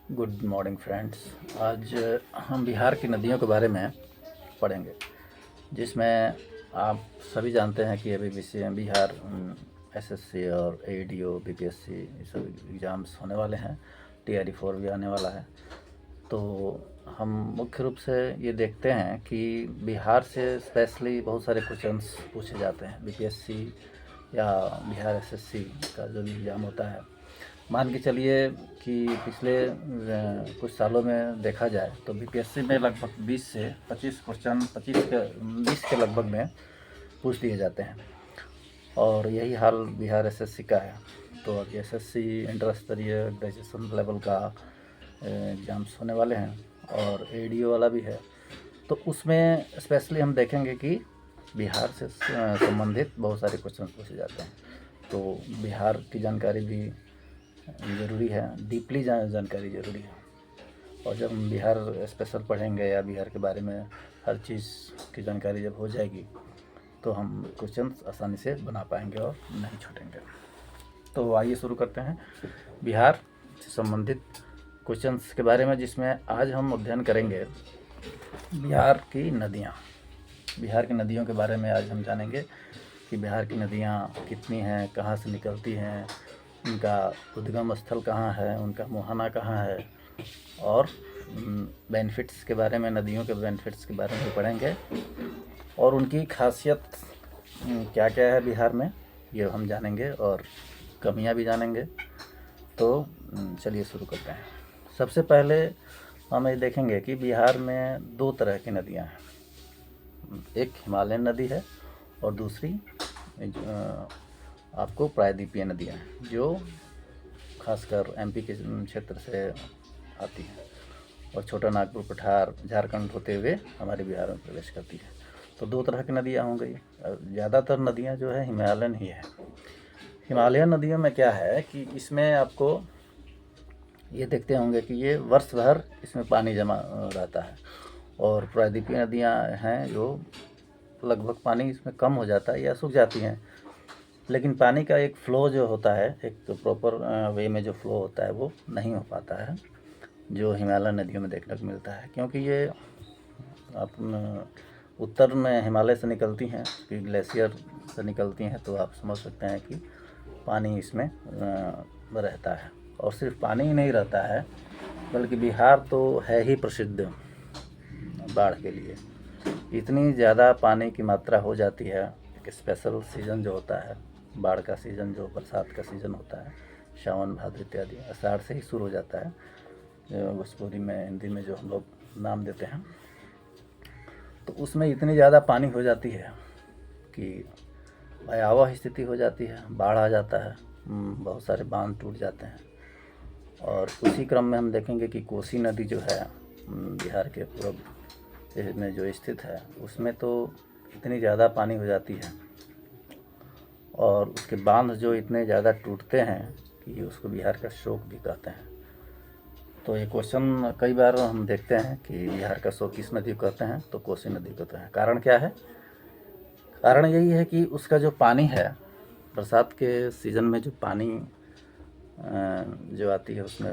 Good morning friends. आज हम बिहार की नदियों के बारे में पढ़ेंगे, जिसमें आप सभी जानते हैं कि अभी विषय बिहार एसएससी और एडीओ बीपीएससी ये सब एग्ज़ाम्स होने वाले हैं। टीआरई 4 भी आने वाला है। तो हम मुख्य रूप से ये देखते हैं कि बिहार से स्पेशली बहुत सारे क्वेश्चंस पूछे जाते हैं। बीपीएससी या बिहार एसएससी का जो भी एग्ज़ाम होता है, मान के चलिए कि पिछले कुछ सालों में देखा जाए तो बीपीएससी में लगभग 20 से 25 क्वेश्चन 20 के लगभग में पूछ दिए जाते हैं, और यही हाल बिहार एसएससी का है। तो अब एसएससी इंटर स्तरीय ग्रेजुएशन लेवल का एग्ज़ाम्स होने वाले हैं, और एडीओ वाला भी है। तो उसमें स्पेशली हम देखेंगे कि बिहार से संबंधित बहुत सारे क्वेश्चन पूछे जाते हैं। तो बिहार की जानकारी भी ज़रूरी है, डीपली जानकारी ज़रूरी है। और जब हम बिहार स्पेशल पढ़ेंगे या बिहार के बारे में हर चीज़ की जानकारी जब हो जाएगी तो हम क्वेश्चन आसानी से बना पाएंगे और नहीं छूटेंगे। तो आइए शुरू करते हैं बिहार से संबंधित क्वेश्चंस के बारे में, जिसमें आज हम अध्ययन करेंगे बिहार की नदियाँ। बिहार की नदियों के बारे में आज हम जानेंगे कि बिहार की नदियाँ कितनी हैं, कहाँ से निकलती हैं, उनका उद्गम स्थल कहाँ है, उनका मुहाना कहाँ है, और बेनिफिट्स के बारे में, नदियों के बेनिफिट्स के बारे में पढ़ेंगे, और उनकी खासियत क्या क्या है बिहार में ये हम जानेंगे, और कमियां भी जानेंगे। तो चलिए शुरू करते हैं। सबसे पहले हम ये देखेंगे कि बिहार में दो तरह की नदियां हैं। एक हिमालयन नदी है और दूसरी आपको प्रायद्वीपीय नदियां हैं, जो खासकर एमपी के क्षेत्र से आती हैं और छोटा नागपुर पठार झारखंड होते हुए हमारे बिहार में प्रवेश करती है। तो दो तरह की नदियाँ हो गई। ज़्यादातर नदियाँ जो है हिमालयन ही है। हिमालयन नदियों में क्या है कि इसमें आपको ये देखते होंगे कि ये वर्ष भर इसमें पानी जमा रहता है, और प्रायद्वीपीय नदियाँ हैं जो लगभग पानी इसमें कम हो जाता है या सूख जाती हैं, लेकिन पानी का एक फ़्लो जो होता है, एक तो प्रॉपर वे में जो फ़्लो होता है वो नहीं हो पाता है, जो हिमालयन नदियों में देखने को मिलता है। क्योंकि ये आप उत्तर में हिमालय से निकलती हैं, कि ग्लेशियर से निकलती हैं, तो आप समझ सकते हैं कि पानी इसमें रहता है। और सिर्फ पानी ही नहीं रहता है, बल्कि बिहार तो है ही प्रसिद्ध बाढ़ के लिए। इतनी ज़्यादा पानी की मात्रा हो जाती है कि स्पेशल सीज़न जो होता है, बाढ़ का सीज़न, जो बरसात का सीज़न होता है, सावन भाद्र इत्यादि, आषाढ़ से ही शुरू हो जाता है, भोजपुरी में हिंदी में जो हम लोग नाम देते हैं। तो उसमें इतनी ज़्यादा पानी हो जाती है कि भयावह स्थिति हो जाती है, बाढ़ आ जाता है, बहुत सारे बांध टूट जाते हैं। और उसी क्रम में हम देखेंगे कि कोसी नदी जो है बिहार के पूर्व में जो स्थित है, उसमें तो इतनी ज़्यादा पानी हो जाती है और उसके बांध जो इतने ज़्यादा टूटते हैं कि उसको बिहार का शोक भी कहते हैं। तो ये क्वेश्चन कई बार हम देखते हैं कि बिहार का शोक किस नदी को कहते हैं, तो कोसी नदी को कहते हैं। कारण क्या है? कारण यही है कि उसका जो पानी है, बरसात के सीज़न में जो पानी जो आती है उसमें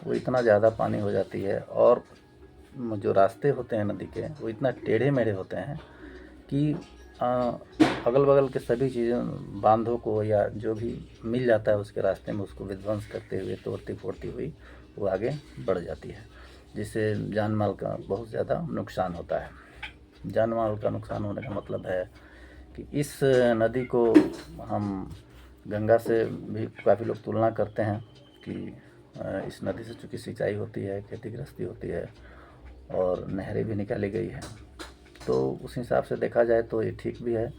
वो इतना ज़्यादा पानी हो जाती है, और जो रास्ते होते हैं नदी के वो इतना टेढ़े मेढ़े होते हैं कि अगल बगल के सभी चीज़ें, बांधों को या जो भी मिल जाता है उसके रास्ते में, उसको विध्वंस करते हुए, तोड़ती फोड़ती हुई वो आगे बढ़ जाती है, जिससे जान माल का बहुत ज़्यादा नुकसान होता है। जान माल का नुकसान होने का मतलब है कि इस नदी को हम गंगा से भी काफ़ी लोग तुलना करते हैं कि इस नदी से चूँकि सिंचाई होती है, खेती गृहस्थी होती है और नहरें भी निकाली गई हैं, तो उस हिसाब से देखा जाए तो ये ठीक भी है,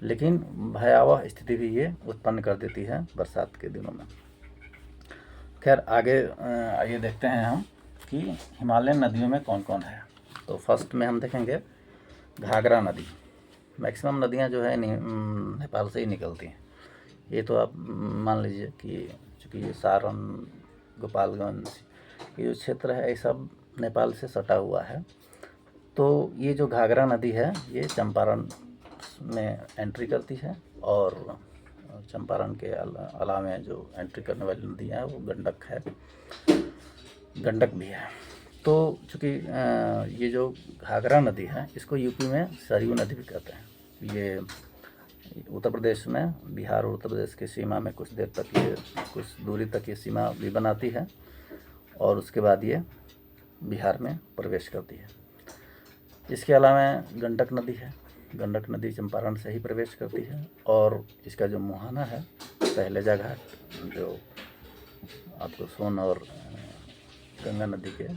लेकिन भयावह स्थिति भी ये उत्पन्न कर देती है बरसात के दिनों में। खैर आगे आइए देखते हैं हम कि हिमालयन नदियों में कौन कौन है। तो फर्स्ट में हम देखेंगे घाघरा नदी। मैक्सिमम नदियां जो है नेपाल से ही निकलती हैं। ये तो आप मान लीजिए कि चूँकि ये सारण, गोपालगंज ये जो क्षेत्र है, ये सब नेपाल से सटा हुआ है। तो ये जो घाघरा नदी है ये चंपारण में एंट्री करती है, और चंपारण के अलावा जो एंट्री करने वाली नदियाँ हैं वो गंडक है, गंडक भी है। तो चूँकि ये जो घाघरा नदी है इसको यूपी में सरयू नदी भी कहते हैं। ये उत्तर प्रदेश में, बिहार और उत्तर प्रदेश की सीमा में कुछ देर तक ये, कुछ दूरी तक ये सीमा भी बनाती है और उसके बाद ये बिहार में प्रवेश करती है। इसके अलावा गंडक नदी है। गंडक नदी चंपारण से ही प्रवेश करती है और इसका जो मुहाना है पहलेजा घाट, जो आपको सोन और गंगा नदी के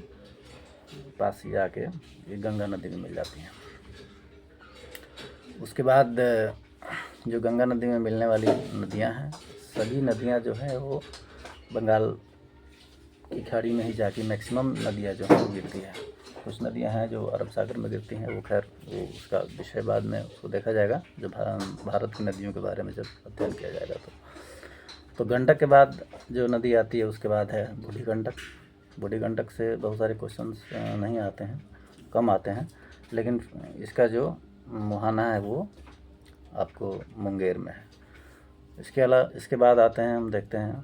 पास ही आके ये गंगा नदी में मिल जाती हैं। उसके बाद जो गंगा नदी में मिलने वाली नदियां हैं, सभी नदियां जो है वो बंगाल की खाड़ी में ही जाके मैक्सिमम नदियां जो हैं वो गिरती है। कुछ नदियां हैं जो अरब सागर में गिरती हैं, वो खैर वो उसका विषय बाद में उसको देखा जाएगा जब भारत की नदियों के बारे में जब अध्ययन किया जाएगा। तो गंडक के बाद जो नदी आती है उसके बाद है बूढ़ी गंडक। बूढ़ी गंडक से बहुत सारे क्वेश्चंस नहीं आते हैं, कम आते हैं, लेकिन इसका जो मुहाना है वो आपको मुंगेर में है। इसके बाद आते हैं, हम देखते हैं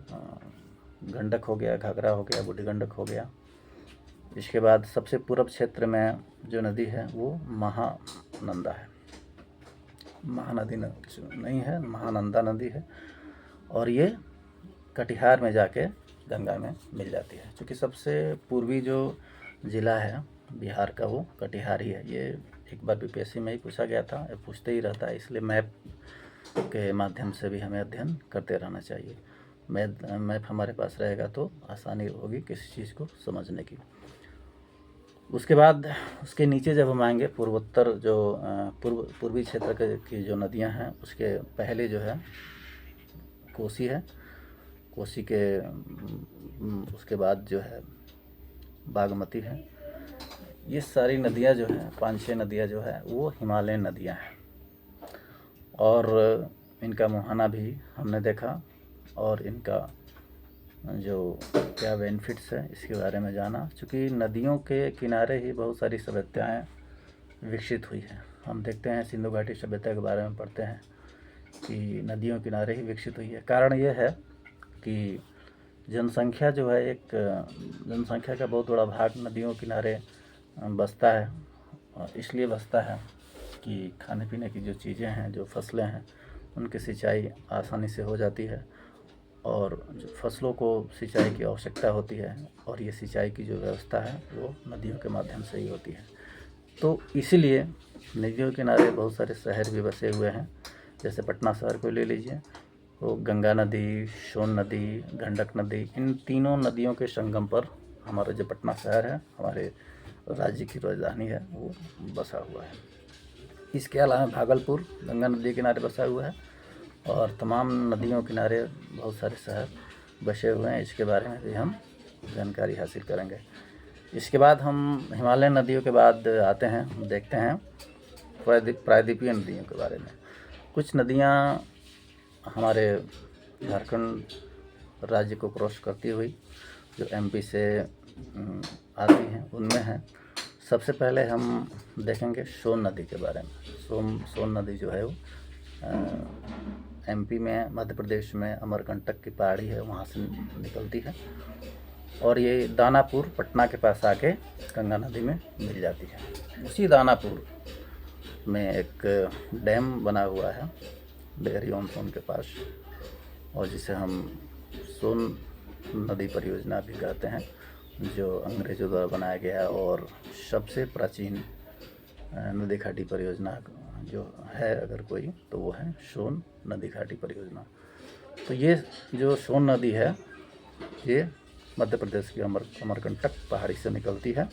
गंडक हो गया, घाघरा हो गया, बूढ़ी गंडक हो गया। इसके बाद सबसे पूर्व क्षेत्र में जो नदी है वो महानंदा है। महानदी नहीं है, महानंदा नदी है और ये कटिहार में जाके गंगा में मिल जाती है। क्योंकि सबसे पूर्वी जो ज़िला है बिहार का वो कटिहार ही है। ये एक बार बीपीएससी में ही पूछा गया था, ये पूछते ही रहता है, इसलिए मैप के माध्यम से भी हमें अध्ययन करते रहना चाहिए। मैप हमारे पास रहेगा तो आसानी होगी किसी चीज़ को समझने की। उसके बाद उसके नीचे जब हम आएंगे, पूर्वोत्तर जो पूर्वी क्षेत्र की जो नदियां हैं उसके पहले जो है कोसी है। कोसी के उसके बाद जो है बागमती है। ये सारी नदियां जो हैं, 5-6 नदियां जो है वो हिमालयन नदियां हैं और इनका मुहाना भी हमने देखा और इनका जो क्या बेनिफिट्स है इसके बारे में जाना। चूँकि नदियों के किनारे ही बहुत सारी सभ्यताएं विकसित हुई हैं। हम देखते हैं सिंधु घाटी सभ्यता के बारे में पढ़ते हैं कि नदियों किनारे ही विकसित हुई है। कारण यह है कि जनसंख्या जो है, एक जनसंख्या का बहुत बड़ा भाग नदियों किनारे बसता है और इसलिए बसता है कि खाने पीने की जो चीज़ें हैं, जो फसलें हैं, उनकी सिंचाई आसानी से हो जाती है और जो फसलों को सिंचाई की आवश्यकता होती है और ये सिंचाई की जो व्यवस्था है वो नदियों के माध्यम से ही होती है। तो इसीलिए नदियों के किनारे बहुत सारे शहर भी बसे हुए हैं। जैसे पटना शहर को ले लीजिए, तो गंगा नदी, सोन नदी, गंडक नदी, इन तीनों नदियों के संगम पर हमारा जो पटना शहर है, हमारे राज्य की राजधानी है, वो बसा हुआ है। इसके अलावा भागलपुर गंगा नदी के किनारे बसा हुआ है और तमाम नदियों के किनारे बहुत सारे शहर बसे हुए हैं। इसके बारे में भी हम जानकारी हासिल करेंगे। इसके बाद हम हिमालयन नदियों के बाद आते हैं, देखते हैं प्रायद्वीपीय नदियों के बारे में। कुछ नदियाँ हमारे झारखंड राज्य को क्रॉस करती हुई जो एमपी से आती हैं, उनमें हैं। सबसे पहले हम देखेंगे सोन नदी के बारे में। सोन नदी जो है वो एमपी में, मध्य प्रदेश में अमरकंटक की पहाड़ी है, वहाँ से निकलती है और ये दानापुर पटना के पास आके गंगा नदी में मिल जाती है। उसी दानापुर में एक डैम बना हुआ है डेहरी ऑन सोन के पास, और जिसे हम सोन नदी परियोजना भी कहते हैं, जो अंग्रेज़ों द्वारा बनाया गया और सबसे प्राचीन नदी घाटी परियोजना जो है अगर कोई, तो वो है सोन नदी घाटी परियोजना। तो ये जो सोन नदी है ये मध्य प्रदेश की अमरकंटक पहाड़ी से निकलती है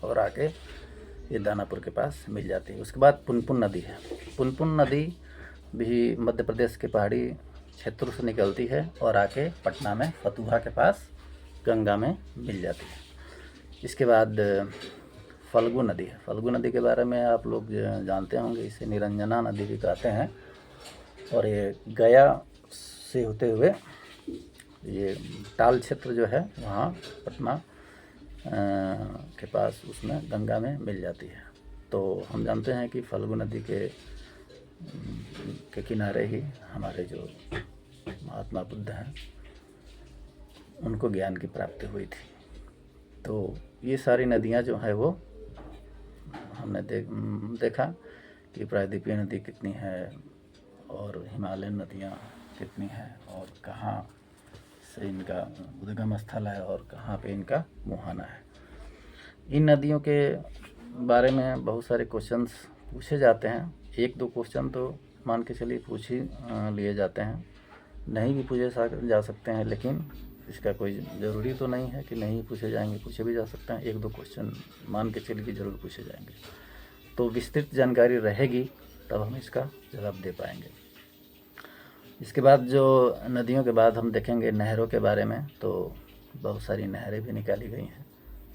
और आके ये दानापुर के पास मिल जाती है। उसके बाद पुनपुन नदी है। पुनपुन नदी भी मध्य प्रदेश के पहाड़ी क्षेत्र से निकलती है और आके पटना में फतुहा के पास गंगा में मिल जाती है। इसके बाद फल्गु नदी है। फल्गु नदी के बारे में आप लोग जानते होंगे, इसे निरंजना नदी भी कहते हैं और ये गया से होते हुए ये टाल क्षेत्र जो है वहाँ पटना के पास उसमें गंगा में मिल जाती है। तो हम जानते हैं कि फल्गु नदी के किनारे ही हमारे जो महात्मा बुद्ध हैं उनको ज्ञान की प्राप्ति हुई थी। तो ये सारी नदियाँ जो है वो हमने देखा कि प्रायद्वीपीय नदी कितनी है और हिमालयन नदियाँ कितनी हैं और कहाँ से इनका उद्गम स्थल है और कहाँ पे इनका मुहाना है। इन नदियों के बारे में बहुत सारे क्वेश्चंस पूछे जाते हैं। एक दो क्वेश्चन तो मान के चलिए पूछ ही लिए जाते हैं, नहीं भी पूछे जा सकते हैं, लेकिन इसका कोई ज़रूरी तो नहीं है कि नहीं पूछे जाएंगे, पूछे भी जा सकते हैं। एक दो क्वेश्चन मान के चलिए कि ज़रूर पूछे जाएंगे, तो विस्तृत जानकारी रहेगी तब हम इसका जवाब दे पाएंगे। इसके बाद जो नदियों के बाद हम देखेंगे नहरों के बारे में, तो बहुत सारी नहरें भी निकाली गई हैं।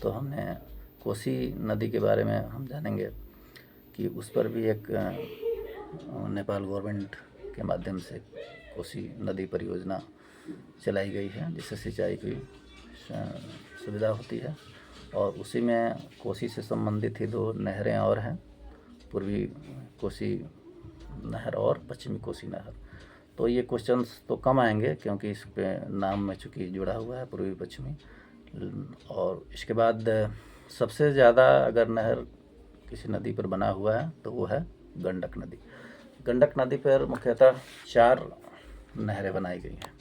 तो हमने कोसी नदी के बारे में हम जानेंगे कि उस पर भी एक नेपाल गवर्नमेंट के माध्यम से कोसी नदी परियोजना चलाई गई है, जिससे सिंचाई की सुविधा होती है। और उसी में कोसी से संबंधित ही दो नहरें और हैं, पूर्वी कोसी नहर और पश्चिमी कोसी नहर। तो ये क्वेश्चंस तो कम आएंगे क्योंकि इस पे नाम में चूँकि जुड़ा हुआ है पूर्वी पश्चिमी। और इसके बाद सबसे ज़्यादा अगर नहर किसी नदी पर बना हुआ है तो वो है गंडक नदी। गंडक नदी पर मुख्यतः 4 नहरें बनाई गई हैं।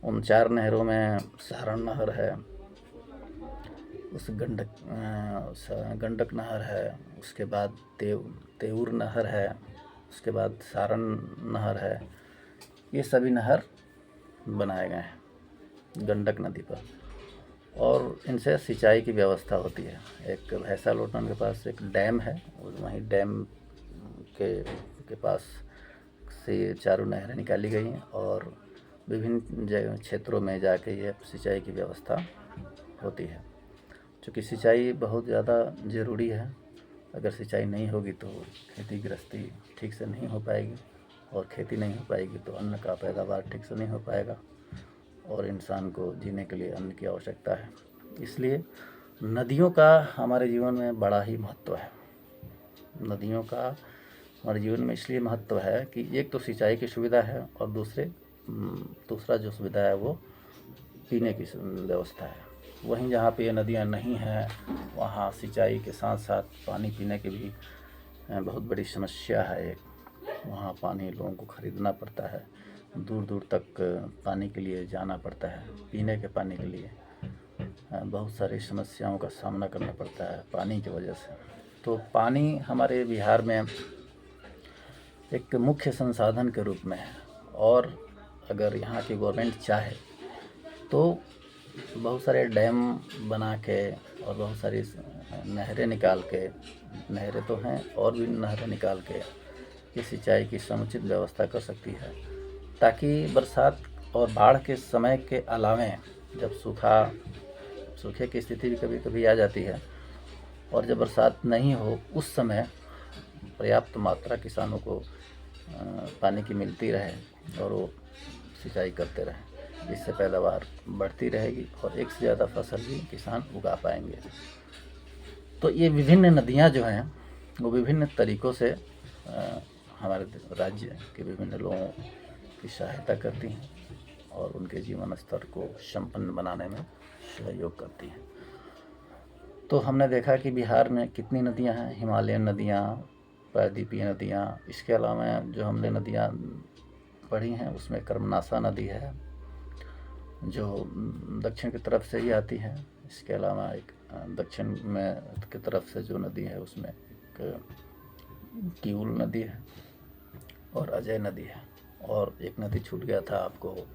उन 4 नहरों में सारण नहर है, उस गंडक नहर है, उसके बाद तेऊर नहर है, उसके बाद सारण नहर है। ये सभी नहर बनाए गए हैं गंडक नदी पर और इनसे सिंचाई की व्यवस्था होती है। एक भैंसा लोटन के पास एक डैम है, वहीं डैम के पास से ये चारों नहरें निकाली गई हैं और विभिन्न क्षेत्रों में जाके ये सिंचाई की व्यवस्था होती है। चूँकि सिंचाई बहुत ज़्यादा ज़रूरी है, अगर सिंचाई नहीं होगी तो खेती गृहस्थी ठीक से नहीं हो पाएगी और खेती नहीं हो पाएगी तो अन्न का पैदावार ठीक से नहीं हो पाएगा और इंसान को जीने के लिए अन्न की आवश्यकता है। इसलिए नदियों का हमारे जीवन में बड़ा ही महत्व है। नदियों का हमारे जीवन में इसलिए महत्व है कि एक तो सिंचाई की सुविधा है और दूसरा जो सुविधा है वो पीने की व्यवस्था है। वहीं जहाँ पे ये नदियाँ नहीं हैं वहाँ सिंचाई के साथ साथ पानी पीने की भी बहुत बड़ी समस्या है। एक वहाँ पानी लोगों को ख़रीदना पड़ता है, दूर दूर तक पानी के लिए जाना पड़ता है, पीने के पानी के लिए बहुत सारी समस्याओं का सामना करना पड़ता है पानी की वजह से। तो पानी हमारे बिहार में एक मुख्य संसाधन के रूप में है और अगर यहाँ की गवर्नमेंट चाहे तो बहुत सारे डैम बना के और बहुत सारी नहरें निकाल के, नहरें तो हैं और भी नहरें निकाल के ये सिंचाई की समुचित व्यवस्था कर सकती है, ताकि बरसात और बाढ़ के समय के अलावे जब सूखे की स्थिति भी कभी कभी आ जाती है और जब बरसात नहीं हो उस समय पर्याप्त मात्रा किसानों को पानी की मिलती रहे और वो सिंचाई करते रहें, जिससे पैदावार बढ़ती रहेगी और एक से ज़्यादा फसल भी किसान उगा पाएंगे। तो ये विभिन्न नदियाँ जो हैं वो विभिन्न तरीक़ों से हमारे राज्य के विभिन्न लोगों की सहायता करती हैं और उनके जीवन स्तर को संपन्न बनाने में सहयोग करती हैं। तो हमने देखा कि बिहार में कितनी नदियाँ हैं, हिमालयन नदियाँ, प्रायद्वीपीय नदियाँ। इसके अलावा जो हमने नदियाँ पढ़ी हैं उसमें कर्मनाशा नदी है जो दक्षिण की तरफ से ही आती है। इसके अलावा एक दक्षिण में की तरफ से जो नदी है उसमें एक किऊल नदी है और अजय नदी है, और एक नदी छूट गया था आपको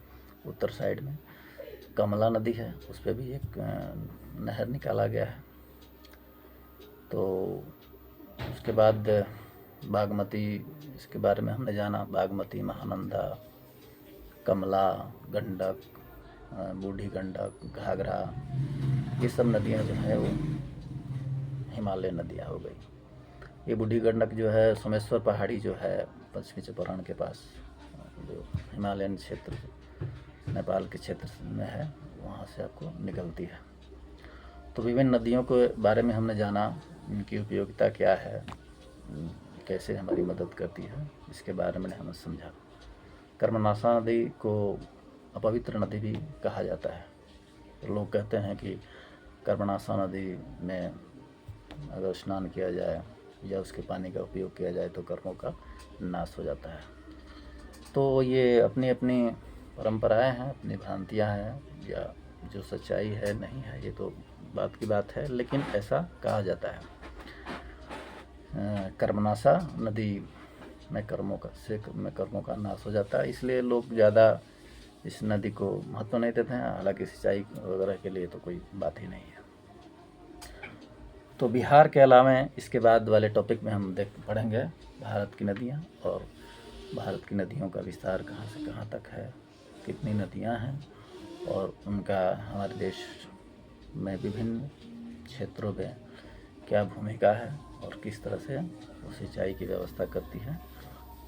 उत्तर साइड में, कमला नदी है, उस पर भी एक नहर निकाला गया है। तो उसके बाद बागमती, इसके बारे में हमने जाना, बागमती, महानंदा, कमला, गंडक, बूढ़ी गंडक, घाघरा, ये सब नदियाँ जो है वो हिमालय नदियाँ हो गई। ये बूढ़ी गंडक जो है सोमेश्वर पहाड़ी जो है पश्चिमी चंपारण के पास जो हिमालयन क्षेत्र नेपाल के क्षेत्र में है वहाँ से आपको निकलती है। तो विभिन्न नदियों के बारे में हमने जाना, इनकी उपयोगिता क्या है, कैसे हमारी मदद करती है, इसके बारे में हमने समझा। कर्मनाशा नदी को अपवित्र नदी भी कहा जाता है। लोग कहते हैं कि कर्मनाशा नदी में अगर स्नान किया जाए या उसके पानी का उपयोग किया जाए तो कर्मों का नाश हो जाता है। तो ये अपनी अपनी परंपराएं हैं, अपनी भ्रांतियां हैं, या जो सच्चाई है नहीं है ये तो बात की बात है, लेकिन ऐसा कहा जाता है। कर्मनाशा नदी में कर्मों का नाश हो जाता है, इसलिए लोग ज़्यादा इस नदी को महत्व नहीं देते हैं। हालांकि सिंचाई वगैरह के लिए तो कोई बात ही नहीं है। तो बिहार के अलावा इसके बाद वाले टॉपिक में हम पढ़ेंगे भारत की नदियाँ, और भारत की नदियों का विस्तार कहाँ से कहाँ तक है, कितनी नदियाँ हैं, और उनका हमारे देश में विभिन्न क्षेत्रों में क्या भूमिका है, और किस तरह से वो सिंचाई की व्यवस्था करती है,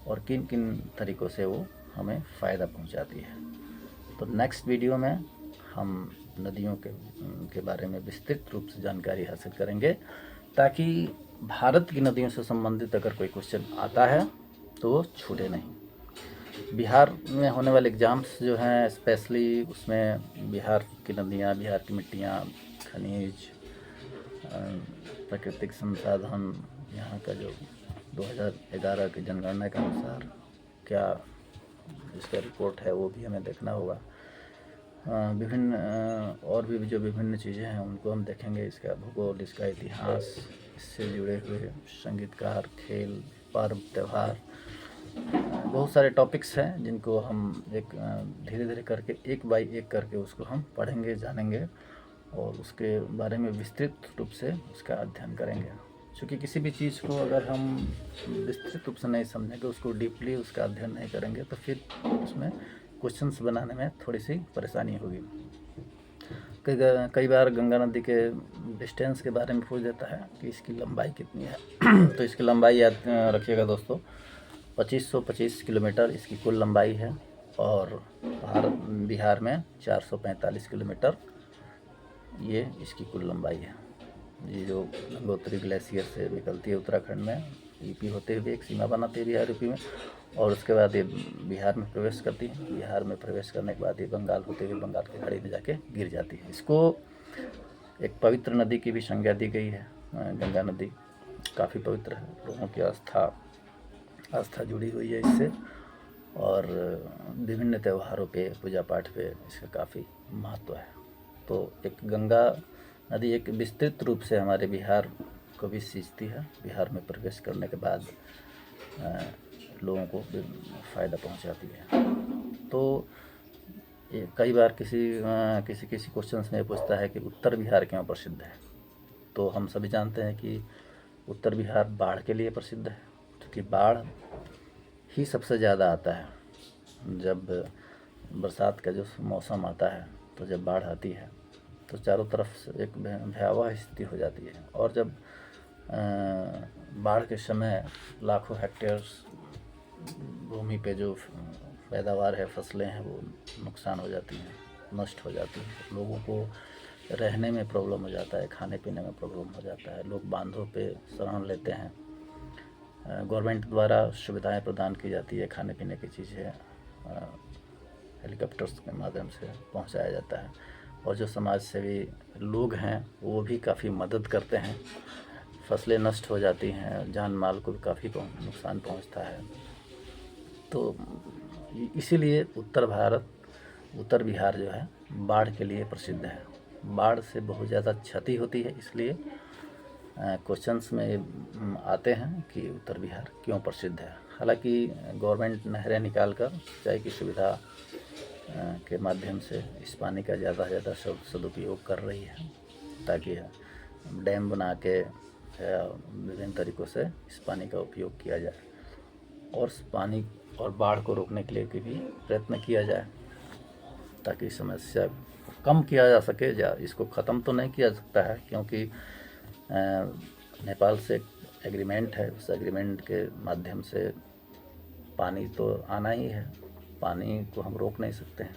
और किन किन तरीक़ों से वो हमें फ़ायदा पहुंचाती है। तो नेक्स्ट वीडियो में हम नदियों के बारे में विस्तृत रूप से जानकारी हासिल करेंगे, ताकि भारत की नदियों से संबंधित अगर कोई क्वेश्चन आता है तो वो छूटे नहीं। बिहार में होने वाले एग्ज़ाम्स जो हैं स्पेशली, उसमें बिहार की नदियाँ, बिहार की मिट्टियाँ, खनिज, प्राकृतिक संसाधन, यहाँ का जो 2011 की जनगणना के अनुसार क्या इसका रिपोर्ट है वो भी हमें देखना होगा। विभिन्न और भी जो विभिन्न चीज़ें हैं उनको हम देखेंगे, इसका भूगोल, इसका इतिहास, इससे जुड़े हुए संगीतकार, खेल, पर्व, त्यौहार, बहुत सारे टॉपिक्स हैं जिनको हम धीरे धीरे करके एक बाई एक करके उसको हम पढ़ेंगे, जानेंगे, और उसके बारे में विस्तृत रूप से उसका अध्ययन करेंगे। क्योंकि किसी भी चीज़ को अगर हम विस्तृत रूप से नहीं समझेंगे, उसको डीपली उसका अध्ययन नहीं करेंगे, तो फिर उसमें क्वेश्चंस बनाने में थोड़ी सी परेशानी होगी। कई बार गंगा नदी के डिस्टेंस के बारे में पूछ देता है कि इसकी लंबाई कितनी है। तो इसकी लंबाई याद रखिएगा दोस्तों, 2525 किलोमीटर इसकी कुल लंबाई है, और बिहार में 445 किलोमीटर ये इसकी कुल लंबाई है। ये जो गंगोत्री ग्लेशियर से निकलती है उत्तराखंड में, यूपी होते हुए एक सीमा बनाती है बिहार यूपी में, और उसके बाद ये बिहार में प्रवेश करती है। बिहार में प्रवेश करने के बाद ये बंगाल होते हुए बंगाल की खाड़ी में जाके गिर जाती है। इसको एक पवित्र नदी की भी संज्ञा दी गई है। गंगा नदी काफ़ी पवित्र है, लोगों की आस्था जुड़ी हुई है इससे, और विभिन्न त्योहारों पे, पूजा पाठ पे इसका काफ़ी महत्व है। तो एक गंगा नदी एक विस्तृत रूप से हमारे बिहार को भी सींचती है। बिहार में प्रवेश करने के बाद लोगों को फ़ायदा पहुंचाती है। तो कई बार किसी क्वेश्चंस में पूछता है कि उत्तर बिहार क्यों प्रसिद्ध है। तो हम सभी जानते हैं कि उत्तर बिहार बाढ़ के लिए प्रसिद्ध है, क्योंकि बाढ़ ही सबसे ज़्यादा आता है। जब बरसात का जो मौसम आता है, तो जब बाढ़ आती है तो चारों तरफ से एक भयावह स्थिति हो जाती है, और जब बाढ़ के समय लाखों हेक्टेयर भूमि पे जो पैदावार है, फसलें हैं, वो नुकसान हो जाती हैं, नष्ट हो जाती हैं। लोगों को रहने में प्रॉब्लम हो जाता है, खाने पीने में प्रॉब्लम हो जाता है। लोग बांधों पे शरण लेते हैं। गवर्नमेंट द्वारा सुविधाएं प्रदान की जाती है, खाने पीने की चीज़ें हेलीकॉप्टर्स के माध्यम से पहुंचाया जाता है, और जो समाज सेवी लोग हैं वो भी काफ़ी मदद करते हैं। फसलें नष्ट हो जाती हैं, जान माल को भी काफ़ी नुकसान पहुंचता है। तो इसीलिए उत्तर बिहार जो है बाढ़ के लिए प्रसिद्ध है। बाढ़ से बहुत ज़्यादा क्षति होती है, इसलिए क्वेश्चंस में आते हैं कि उत्तर बिहार क्यों प्रसिद्ध है। हालांकि गवर्नमेंट नहरें निकालकर सिंचाई की सुविधा के माध्यम से इस पानी का ज़्यादा से ज़्यादा सदुपयोग कर रही है, ताकि डैम बना के विभिन्न तरीक़ों से इस पानी का उपयोग किया जाए, और पानी और बाढ़ को रोकने के लिए भी प्रयत्न किया जाए, ताकि समस्या कम किया जा सके। इसको ख़त्म तो नहीं किया जा सकता है, क्योंकि नेपाल से एग्रीमेंट है, उस एग्रीमेंट के माध्यम से पानी तो आना ही है। पानी को हम रोक नहीं सकते हैं,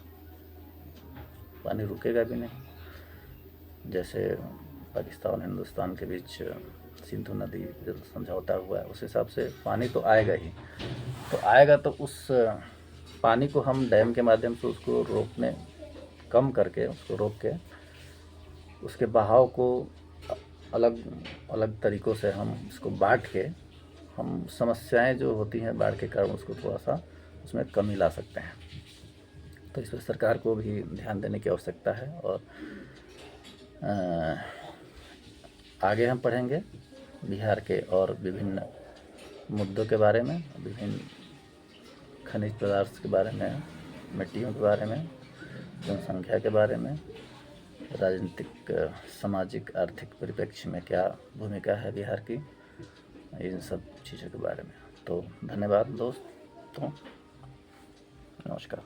पानी रुकेगा भी नहीं। जैसे पाकिस्तान और हिंदुस्तान के बीच सिंधु नदी जल समझौता हुआ है, उस हिसाब से पानी तो आएगा ही। तो आएगा तो उस पानी को हम डैम के माध्यम से उसको कम करके, उसको रोक के उसके बहाव को अलग अलग तरीक़ों से हम इसको बाँट के हम समस्याएं जो होती हैं बाढ़ के कारण उसको थोड़ा सा उसमें कमी ला सकते हैं। तो इस पर सरकार को भी ध्यान देने की आवश्यकता है। और आगे हम पढ़ेंगे बिहार के और विभिन्न मुद्दों के बारे में, विभिन्न खनिज पदार्थ के बारे में, मिट्टियों के बारे में, जनसंख्या के बारे में, राजनीतिक, सामाजिक, आर्थिक परिप्रेक्ष्य में क्या भूमिका है बिहार की, इन सब चीज़ों के बारे में। तो धन्यवाद दोस्तों, नमस्कार।